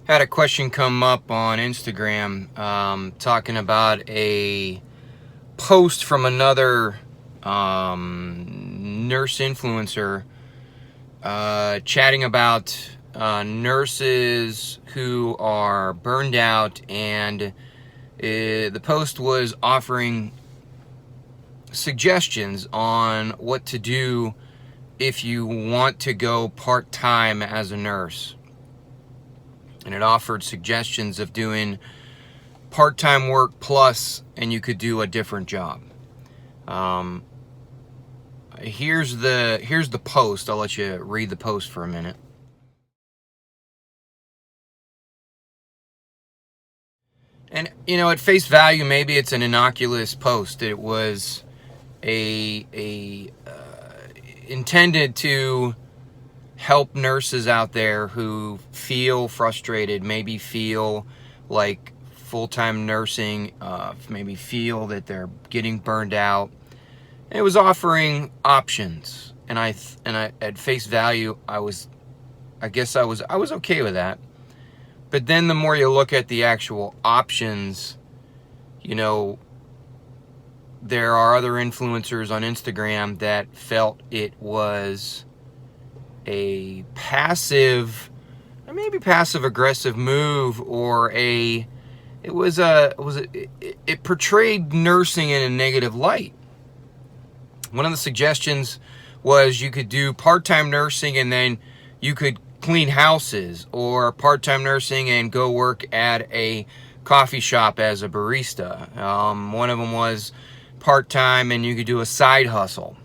Had a question come up on Instagram talking about a post from another nurse influencer chatting about nurses who are burned out, and the post was offering suggestions on what to do if you want to go part-time as a nurse. And it offered suggestions of doing part-time work plus, and you could do a different job. Here's the post. I'll let you read the post for a minute. And at face value, maybe it's an innocuous post. It was intended to help nurses out there who feel frustrated, maybe feel like full-time nursing, maybe feel that they're getting burned out. It was offering options, and I at face value, I was okay with that. But then the more you look at the actual options, there are other influencers on Instagram that felt it was a maybe passive aggressive move, or it portrayed nursing in a negative light. One of the suggestions was you could do part-time nursing and then you could clean houses, or part-time nursing and go work at a coffee shop as a barista. One of them was part-time and you could do a side hustle.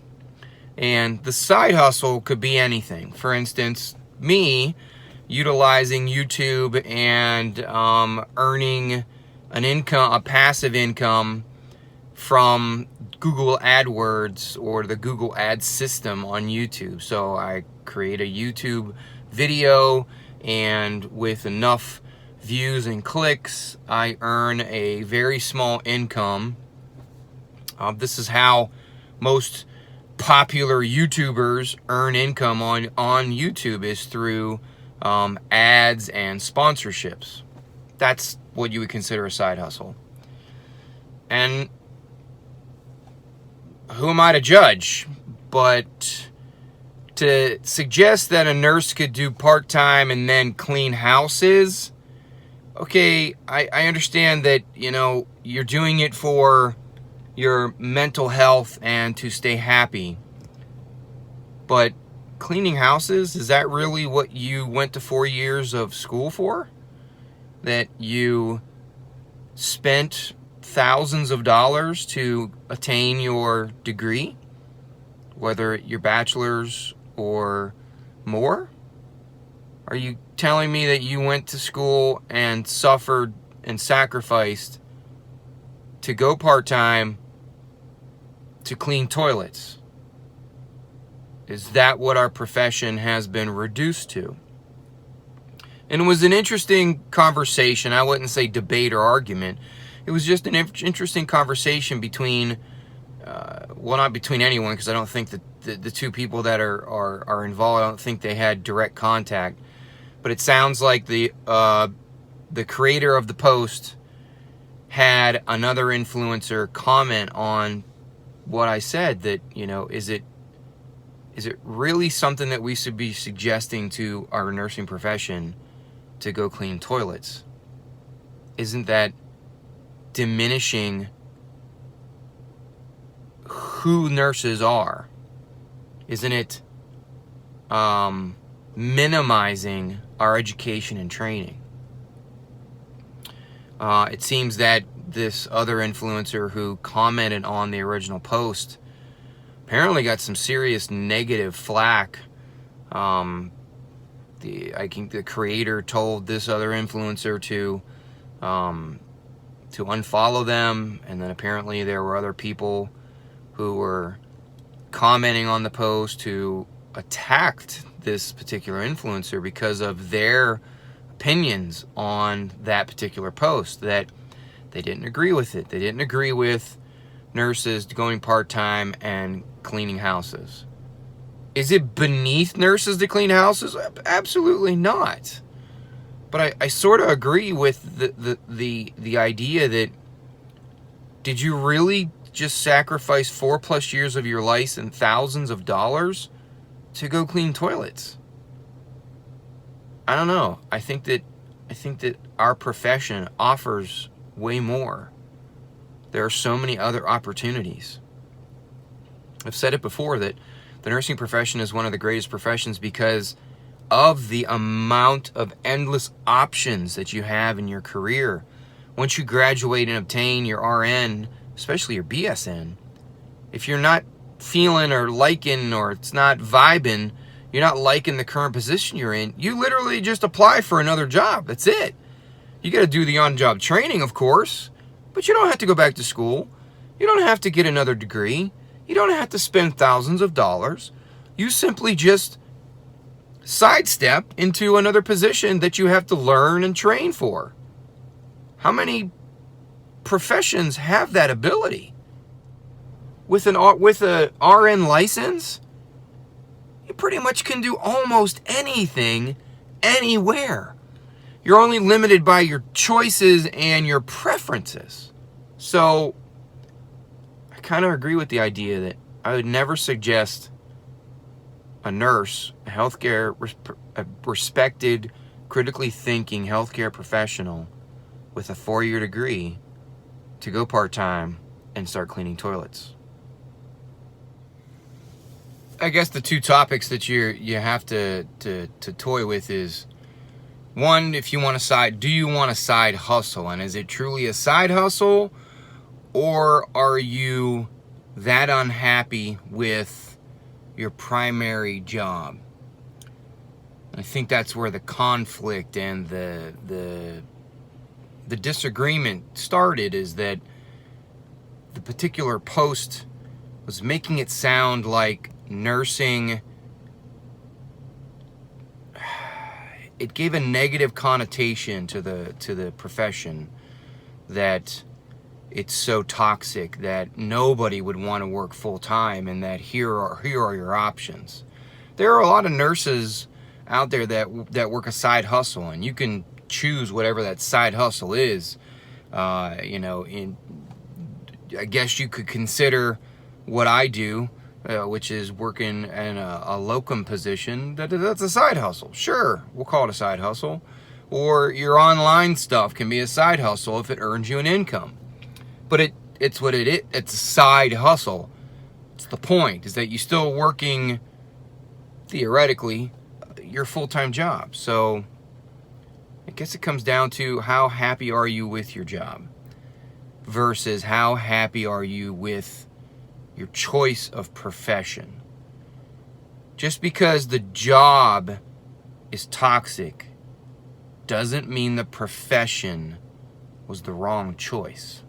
And the side hustle could be anything. For instance, me utilizing YouTube and earning an income, a passive income from Google AdWords or the Google Ad system on YouTube. So I create a YouTube video, and with enough views and clicks, I earn a very small income. This is how most popular YouTubers earn income on YouTube, is through ads and sponsorships. That's what you would consider a side hustle. And who am I to judge? But to suggest that a nurse could do part-time and then clean houses, okay, I understand that, you're doing it for your mental health and to stay happy. But cleaning houses, is that really what you went to 4 years of school for? That you spent thousands of dollars to attain your degree, whether your bachelor's or more? Are you telling me that you went to school and suffered and sacrificed to go part-time to clean toilets? Is that what our profession has been reduced to? And it was an interesting conversation. I wouldn't say debate or argument. It was just an interesting conversation between, not between anyone, because I don't think that the two people that are involved, I don't think they had direct contact. But it sounds like the creator of the post had another influencer comment on what I said, that, is it really something that we should be suggesting to our nursing profession to go clean toilets? Isn't that diminishing who nurses are? Isn't it minimizing our education and training? It seems that this other influencer who commented on the original post apparently got some serious negative flack. I think the creator told this other influencer to unfollow them, and then apparently there were other people who were commenting on the post who attacked this particular influencer because of their opinions on that particular post, that they didn't agree with it. They didn't agree with nurses going part-time and cleaning houses. Is it beneath nurses to clean houses? Absolutely not. But I sort of agree with the idea that, did you really just sacrifice 4+ years of your life and thousands of dollars to go clean toilets? I don't know. I think that our profession offers way more. There are so many other opportunities. I've said it before that the nursing profession is one of the greatest professions because of the amount of endless options that you have in your career. Once you graduate and obtain your RN, especially your BSN, if you're not feeling or liking, or it's not vibing, you're not liking the current position you're in, you literally just apply for another job. That's it. You got to do the on-job training, of course, but you don't have to go back to school. You don't have to get another degree. You don't have to spend thousands of dollars. You simply just sidestep into another position that you have to learn and train for. How many professions have that ability? With a RN license, you pretty much can do almost anything, anywhere. You're only limited by your choices and your preferences. So, I kind of agree with the idea that I would never suggest a nurse, a respected, critically thinking healthcare professional with a 4-year degree to go part-time and start cleaning toilets. I guess the two topics that you have to toy with is, one, if you want do you want a side hustle? And is it truly a side hustle? Or are you that unhappy with your primary job? I think that's where the conflict and the disagreement started, is that the particular post was making it sound like nursing, it gave a negative connotation to the profession, that it's so toxic that nobody would want to work full time, and that here are your options. There are a lot of nurses out there that work a side hustle, and you can choose whatever that side hustle is. I guess you could consider what I do, which is working in a locum position. That's a side hustle. Sure, we'll call it a side hustle. Or your online stuff can be a side hustle if it earns you an income. But it's what it is. It's a side hustle. It's the point, is that you're still working, theoretically, your full-time job. So I guess it comes down to, how happy are you with your job versus how happy are you with your choice of profession. Just because the job is toxic doesn't mean the profession was the wrong choice.